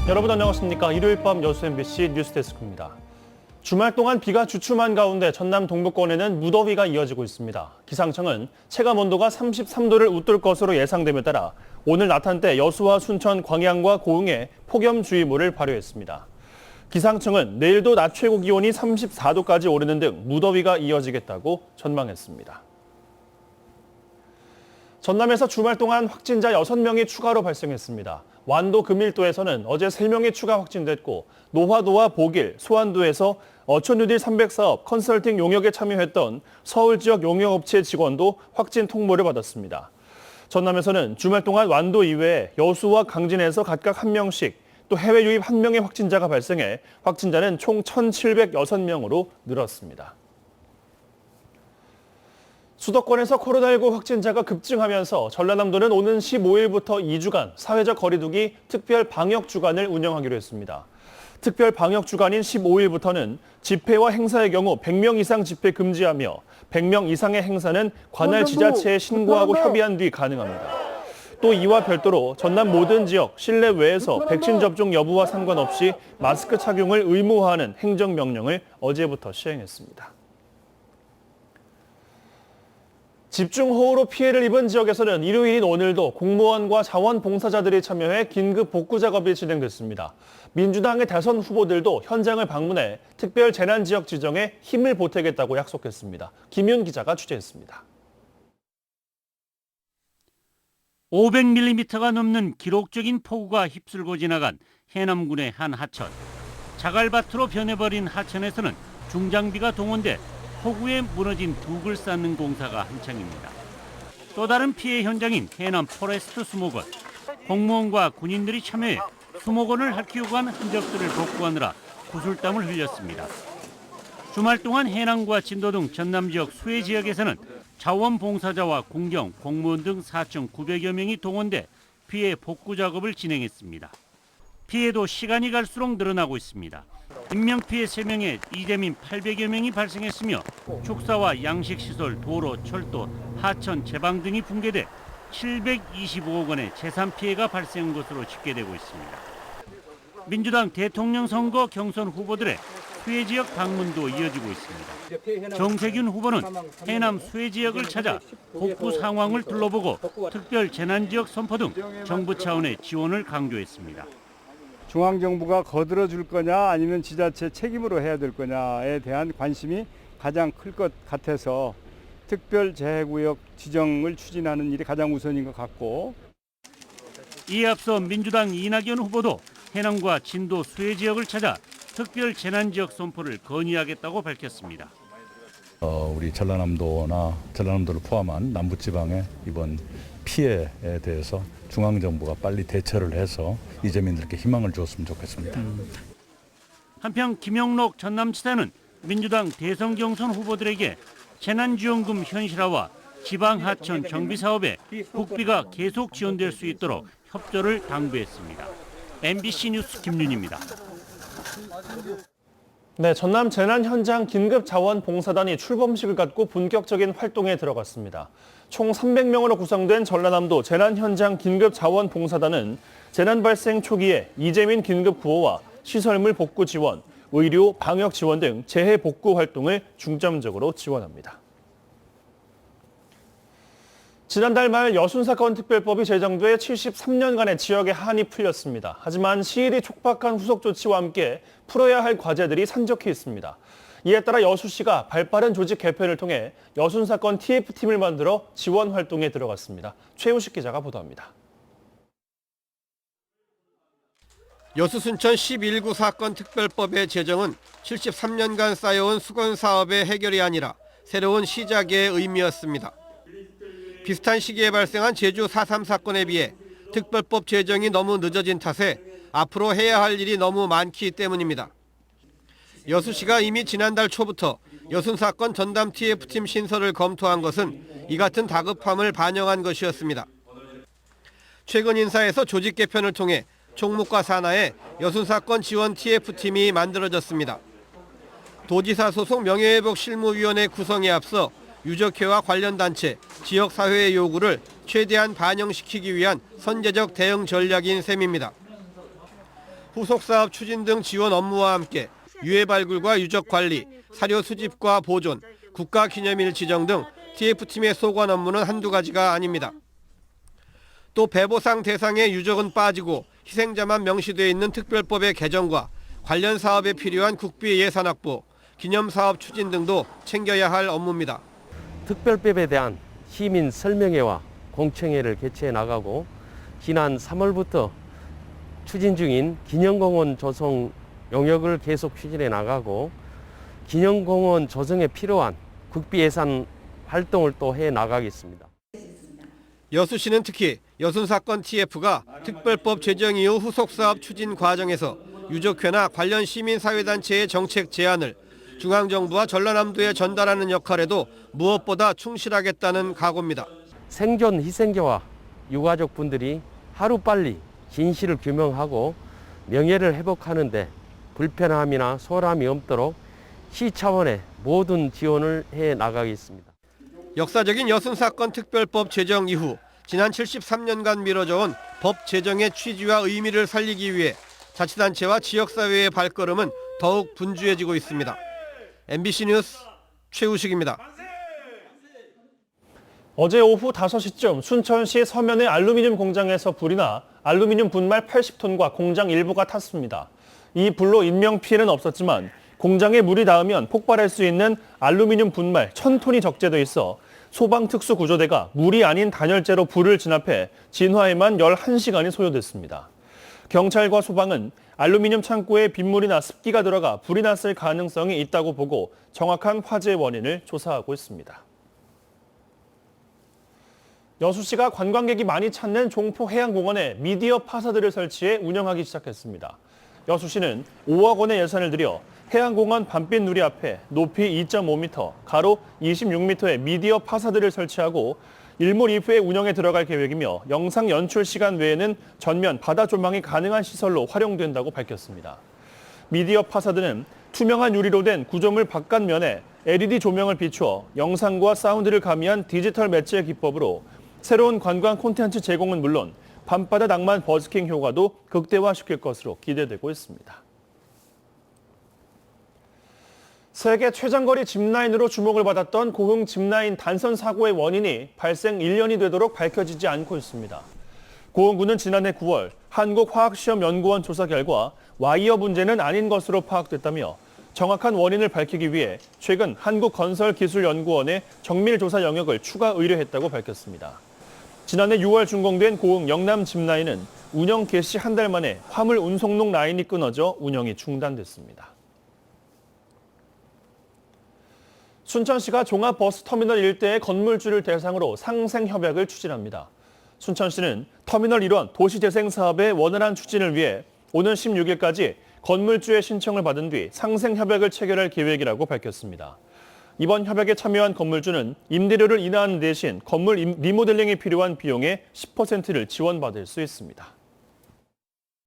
여러분 안녕하십니까. 일요일 밤 여수 MBC 뉴스데스크입니다. 주말 동안 비가 주춤한 가운데 전남 동부권에는 무더위가 이어지고 있습니다. 기상청은 체감 온도가 33도를 웃돌 것으로 예상됨에 따라 오늘 낮한때 여수와 순천, 광양과 고흥에 폭염주의보를 발효했습니다. 기상청은 내일도 낮 최고 기온이 34도까지 오르는 등 무더위가 이어지겠다고 전망했습니다. 전남에서 주말 동안 확진자 6명이 추가로 발생했습니다. 완도 금일도에서는 어제 3명이 추가 확진됐고 노화도와 보길, 소안도에서 어촌뉴딜 300사업 컨설팅 용역에 참여했던 서울 지역 용역업체 직원도 확진 통보를 받았습니다. 전남에서는 주말 동안 완도 이외에 여수와 강진에서 각각 1명씩 또 해외 유입 1명의 확진자가 발생해 확진자는 총 1,706명으로 늘었습니다. 수도권에서 코로나19 확진자가 급증하면서 전라남도는 오는 15일부터 2주간 사회적 거리두기 특별 방역 주간을 운영하기로 했습니다. 특별 방역 주간인 15일부터는 집회와 행사의 경우 100명 이상 집회 금지하며 100명 이상의 행사는 관할 지자체에 신고하고 협의한 뒤 가능합니다. 또 이와 별도로 전남 모든 지역 실내외에서 백신 접종 여부와 상관없이 마스크 착용을 의무화하는 행정명령을 어제부터 시행했습니다. 집중호우로 피해를 입은 지역에서는 일요일인 오늘도 공무원과 자원봉사자들이 참여해 긴급 복구 작업이 진행됐습니다. 민주당의 대선 후보들도 현장을 방문해 특별 재난지역 지정에 힘을 보태겠다고 약속했습니다. 김윤 기자가 취재했습니다. 500mm가 넘는 기록적인 폭우가 휩쓸고 지나간 해남군의 한 하천. 자갈밭으로 변해버린 하천에서는 중장비가 동원돼 폭우에 무너진 둑을 쌓는 공사가 한창입니다. 또 다른 피해 현장인 해남 포레스트 수목원. 공무원과 군인들이 참여해 수목원을 핥히고 간 흔적들을 복구하느라 구슬땀을 흘렸습니다. 주말 동안 해남과 진도 등 전남 지역 수해 지역에서는 자원봉사자와 공경, 공무원 등 4,900여 명이 동원돼 피해 복구 작업을 진행했습니다. 피해도 시간이 갈수록 늘어나고 있습니다. 인명피해 3명에 이재민 800여 명이 발생했으며 축사와 양식시설, 도로, 철도, 하천, 제방 등이 붕괴돼 725억 원의 재산 피해가 발생한 것으로 집계되고 있습니다. 민주당 대통령 선거 경선 후보들의 수해 지역 방문도 이어지고 있습니다. 정세균 후보는 해남 수해 지역을 찾아 복구 상황을 둘러보고 특별 재난지역 선포 등 정부 차원의 지원을 강조했습니다. 중앙정부가 거들어줄 거냐 아니면 지자체 책임으로 해야 될 거냐에 대한 관심이 가장 클 것 같아서 특별재해구역 지정을 추진하는 일이 가장 우선인 것 같고. 이에 앞서 민주당 이낙연 후보도 해남과 진도 수해 지역을 찾아 특별 재난지역 선포를 건의하겠다고 밝혔습니다. 우리 전라남도를 포함한 남부지방의 이번 피해에 대해서 중앙정부가 빨리 대처를 해서 이재민들께 희망을 주었으면 좋겠습니다. 한편 김영록 전남지사는 민주당 대선 경선 후보들에게 재난지원금 현실화와 지방하천 정비사업에 국비가 계속 지원될 수 있도록 협조를 당부했습니다. MBC 뉴스 김윤입니다. 네, 전남 재난 현장 긴급 자원봉사단이 출범식을 갖고 본격적인 활동에 들어갔습니다. 총 300명으로 구성된 전라남도 재난 현장 긴급 자원봉사단은 재난 발생 초기에 이재민 긴급 구호와 시설물 복구 지원, 의료, 방역 지원 등 재해 복구 활동을 중점적으로 지원합니다. 지난달 말 여순사건 특별법이 제정돼 73년간의 지역의 한이 풀렸습니다. 하지만 시일이 촉박한 후속 조치와 함께 풀어야 할 과제들이 산적해 있습니다. 이에 따라 여수시가 발빠른 조직 개편을 통해 여순사건 TF팀을 만들어 지원 활동에 들어갔습니다. 최우식 기자가 보도합니다. 여수 순천 11구 사건 특별법의 제정은 73년간 쌓여온 수건 사업의 해결이 아니라 새로운 시작의 의미였습니다. 비슷한 시기에 발생한 제주 4.3 사건에 비해 특별법 제정이 너무 늦어진 탓에 앞으로 해야 할 일이 너무 많기 때문입니다. 여수시가 이미 지난달 초부터 여순 사건 전담 TF팀 신설을 검토한 것은 이 같은 다급함을 반영한 것이었습니다. 최근 인사에서 조직 개편을 통해 총무과 산하에 여순 사건 지원 TF팀이 만들어졌습니다. 도지사 소속 명예회복 실무위원회 구성에 앞서 유적회와 관련 단체, 지역사회의 요구를 최대한 반영시키기 위한 선제적 대응 전략인 셈입니다. 후속 사업 추진 등 지원 업무와 함께 유해 발굴과 유적 관리, 사료 수집과 보존, 국가기념일 지정 등 TF팀의 소관 업무는 한두 가지가 아닙니다. 또 배보상 대상의 유적은 빠지고 희생자만 명시되어 있는 특별법의 개정과 관련 사업에 필요한 국비 예산 확보, 기념사업 추진 등도 챙겨야 할 업무입니다. 특별법에 대한 시민 설명회와 공청회를 개최해 나가고 지난 3월부터 추진 중인 기념공원 조성 용역을 계속 추진해 나가고 기념공원 조성에 필요한 국비 예산 활동을 또 해 나가겠습니다. 여수시는 특히 여순사건 TF가 특별법 제정 이후 후속 사업 추진 과정에서 유족회나 관련 시민사회단체의 정책 제안을 중앙정부와 전라남도에 전달하는 역할에도 무엇보다 충실하겠다는 각오입니다. 생존 희생자와 유가족 분들이 하루빨리 진실을 규명하고 명예를 회복하는 데 불편함이나 소홀함이 없도록 시 차원의 모든 지원을 해 나가겠습니다. 역사적인 여순사건 특별법 제정 이후 지난 73년간 미뤄져온 법 제정의 취지와 의미를 살리기 위해 자치단체와 지역사회의 발걸음은 더욱 분주해지고 있습니다. MBC 뉴스 최우식입니다. 어제 오후 5시쯤 순천시 서면의 알루미늄 공장에서 불이 나 알루미늄 분말 80톤과 공장 일부가 탔습니다. 이 불로 인명피해는 없었지만 공장에 물이 닿으면 폭발할 수 있는 알루미늄 분말 1000톤이 적재돼 있어 소방특수구조대가 물이 아닌 단열재로 불을 진압해 진화에만 11시간이 소요됐습니다. 경찰과 소방은 알루미늄 창고에 빗물이나 습기가 들어가 불이 났을 가능성이 있다고 보고 정확한 화재 원인을 조사하고 있습니다. 여수시가 관광객이 많이 찾는 종포해양공원에 미디어 파사드를 설치해 운영하기 시작했습니다. 여수시는 5억 원의 예산을 들여 해양공원 밤빛 누리 앞에 높이 2.5m, 가로 26m의 미디어 파사드를 설치하고 일몰 이후에 운영에 들어갈 계획이며 영상 연출 시간 외에는 전면 바다 조망이 가능한 시설로 활용된다고 밝혔습니다. 미디어 파사드는 투명한 유리로 된 구조물 바깥면에 LED 조명을 비추어 영상과 사운드를 가미한 디지털 매체 기법으로 새로운 관광 콘텐츠 제공은 물론 밤바다 낭만 버스킹 효과도 극대화시킬 것으로 기대되고 있습니다. 세계 최장거리 짚라인으로 주목을 받았던 고흥 짚라인 단선 사고의 원인이 발생 1년이 되도록 밝혀지지 않고 있습니다. 고흥군은 지난해 9월 한국화학시험연구원 조사 결과 와이어 문제는 아닌 것으로 파악됐다며 정확한 원인을 밝히기 위해 최근 한국건설기술연구원에 정밀조사 영역을 추가 의뢰했다고 밝혔습니다. 지난해 6월 준공된 고흥 영남 짚라인은 운영 개시 한 달 만에 화물 운송로 라인이 끊어져 운영이 중단됐습니다. 순천시가 종합버스터미널 일대의 건물주를 대상으로 상생협약을 추진합니다. 순천시는 터미널 일원 도시재생 사업의 원활한 추진을 위해 오는 16일까지 건물주의 신청을 받은 뒤 상생협약을 체결할 계획이라고 밝혔습니다. 이번 협약에 참여한 건물주는 임대료를 인하하는 대신 건물 리모델링에 필요한 비용의 10%를 지원받을 수 있습니다.